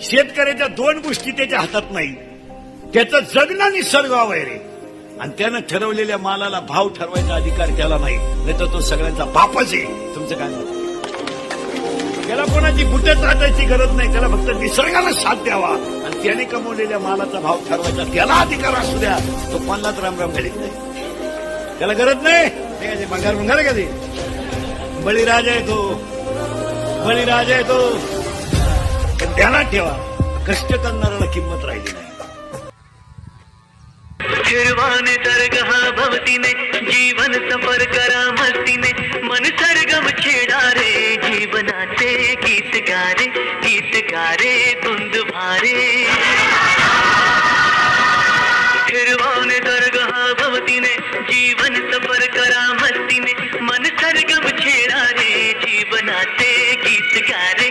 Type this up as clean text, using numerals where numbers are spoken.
शेतकऱ्याच्या दोन गोष्टी त्याच्या हातात नाही, त्याचं जगणं निसर्गावर आहे आणि त्यानं ठरवलेल्या मालाला भाव ठरवायचा अधिकार त्याला नाही तर तो सगळ्यांचा बापच आहे. तुमचं काय मत? त्याला कोणाची बुटं चाटायची गरज नाही, त्याला फक्त निसर्गाला साथ द्यावा आणि त्याने कमवलेल्या मालाचा भाव ठरवायचा त्याला अधिकार असू द्या. तो कोणालाच रामराम घालीत नाही, त्याला गरज नाही. भंगार भंगार का ते बळीराजा आहे तो, बळीराजा आहे तो. पण ध्यानात ठेवा, कष्ट करणाऱ्याला किंमत राहिली नाही. फिरवाने दरगहा भवतीने जीवन सफर करा मस्तीने मन सरगम छेडा रे जीवनाचे गीत गारे धुंद भारे. फिरवाने दरगहा भवतीने जीवन सफर करा मस्तीने मन सरगम छेडा रे जीवनाचे गीत गारे